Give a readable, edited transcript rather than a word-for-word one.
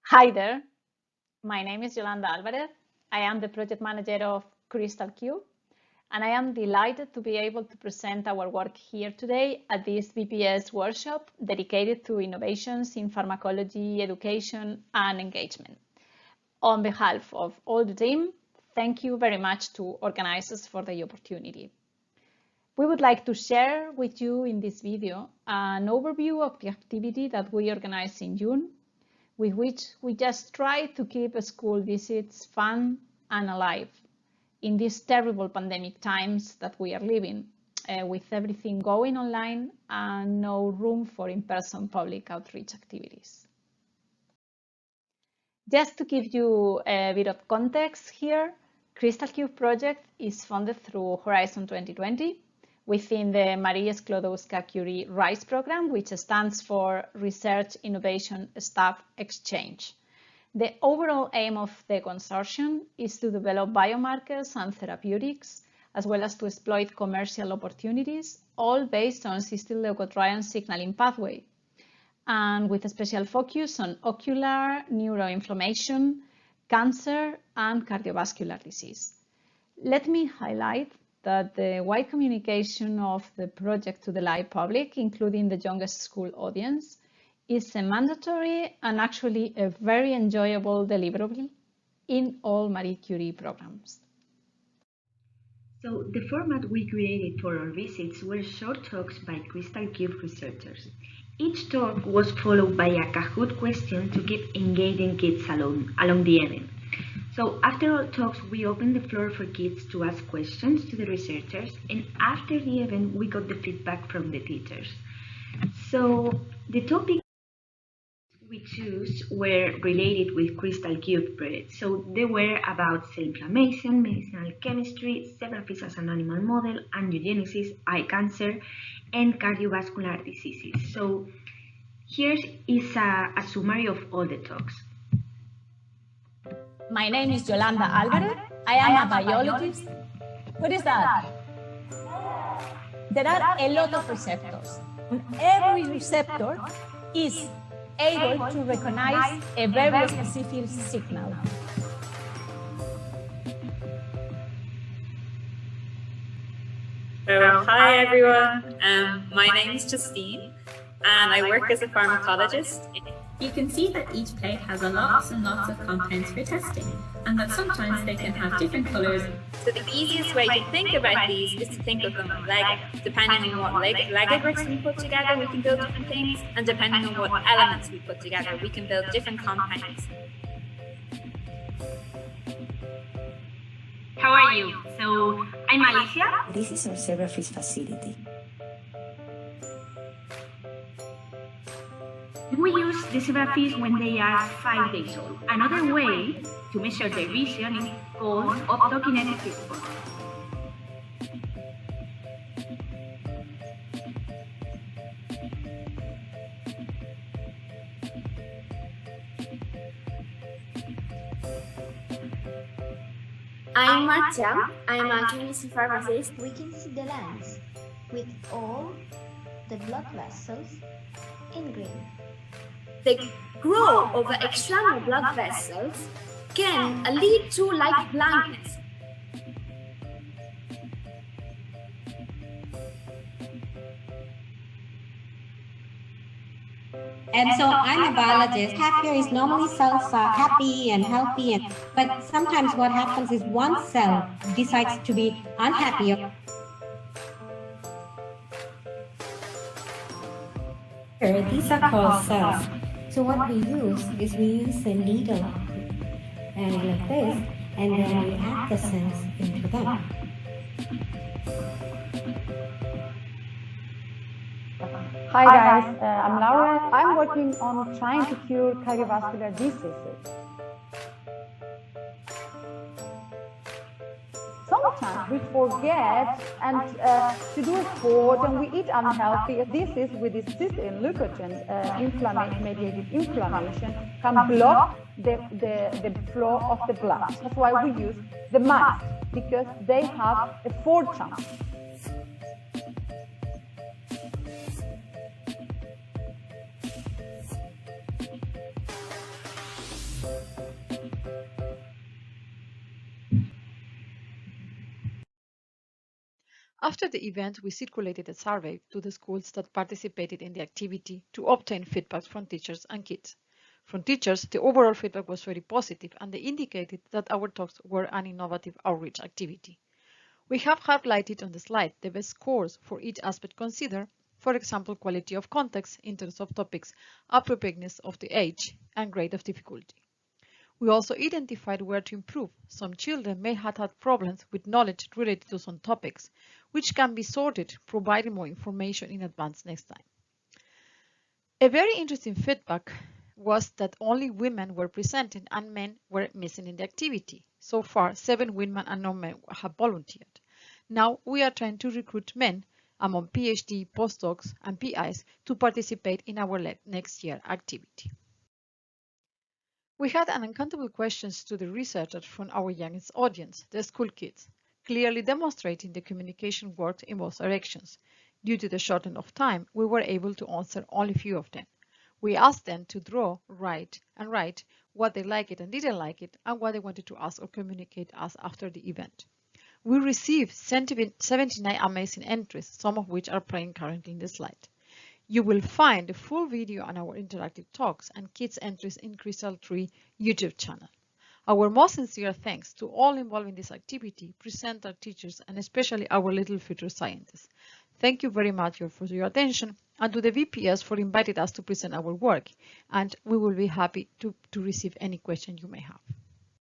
Hi there, my name is Yolanda Alvarez. I am the project manager of Crystal Cube, and I am delighted to be able to present our work here today at this BPS workshop dedicated to innovations in pharmacology, education, and engagement. On behalf of all the team, thank you very much to organizers for the opportunity. We would like to share with you in this video an overview of the activity that we organized in June, with which we just try to keep school visits fun and alive in these terrible pandemic times that we are living, with everything going online and no room for in-person public outreach activities. Just to give you a bit of context here, Crystal Cube project is funded through Horizon 2020 within the Marie Sklodowska-Curie RISE program, which stands for Research Innovation Staff Exchange. The overall aim of the consortium is to develop biomarkers and therapeutics, as well as to exploit commercial opportunities, all based on cysteine-leukotriene signaling pathway, and with a special focus on ocular, neuroinflammation, cancer, and cardiovascular disease. Let me highlight that the wide communication of the project to the live public, including the youngest school audience, is a mandatory and actually a very enjoyable deliverable in all Marie Curie programs. So the format we created for our visits were short talks by Crystal Cube researchers. Each talk was followed by a Kahoot question to keep engaging kids along the event. So after all talks, we opened the floor for kids to ask questions to the researchers, and after the event, we got the feedback from the teachers. So the topics we chose were related with Crystal Cube project. So they were about cell inflammation, medicinal chemistry, zebrafish as an animal model, angiogenesis, eye cancer, and cardiovascular diseases. So here is a summary of all the talks. My name is Yolanda Alvarez. I am a biologist. What is that? There are a lot of receptors. Every receptor is able to recognize a very specific signal. So, hi everyone, my name is Justine and I work as a pharmacologist. You can see that each plate has lots and lots of compounds for testing, and that sometimes they can have different colors. So the easiest way to think about these is to think of them as Lego. Depending on what Lego bricks we put together, we can build different things, and depending on what elements we put together, we can build different compounds. How are you? So, I'm Alicia. This is our zebrafish facility. We use the zebrafish when they are 5 days old. Another way to measure their vision is called optokinetic response. I'm Marcia. I'm a chemistry pharmacist. We can see the lens with all the blood vessels in green. The growth of the external blood vessels can lead to light blindness. And so I'm a biologist. Happier is normally cells are happy and healthy, but sometimes what happens is one cell decides to be unhappy. These are called cells. So what we use is we use a needle and like this, and then we add the cells into them. Hi guys, I'm Laura. I'm working on trying to cure cardiovascular diseases. Sometimes we forget to do sport and we eat unhealthy. This is with this cysteine-leukotriene mediated inflammation can block the flow of the blood. That's why we use the mice, because they have a 4 chance. After the event, we circulated a survey to the schools that participated in the activity to obtain feedback from teachers and kids. From teachers, the overall feedback was very positive, and they indicated that our talks were an innovative outreach activity. We have highlighted on the slide the best scores for each aspect considered, for example, quality of context in terms of topics, appropriateness of the age, and grade of difficulty. We also identified where to improve. Some children may have had problems with knowledge related to some topics, which can be sorted, providing more information in advance next time. A very interesting feedback was that only women were presenting and men were missing in the activity. So far, 7 women and no men have volunteered. Now we are trying to recruit men among PhD, postdocs, and PIs to participate in our next year activity. We had uncountable questions to the researchers from our youngest audience, the school kids, clearly demonstrating the communication worked in both directions. Due to the shortening of time, we were able to answer only a few of them. We asked them to draw, write what they liked and didn't like it, and what they wanted to ask or communicate us after the event. We received 79 amazing entries, some of which are playing currently in the slide. You will find the full video on our interactive talks and kids entries in Crystal Tree YouTube channel. Our most sincere thanks to all involved in this activity, presenter, teachers, and especially our little future scientists. Thank you very much for your attention, and to the VPS for inviting us to present our work, and we will be happy to receive any question you may have.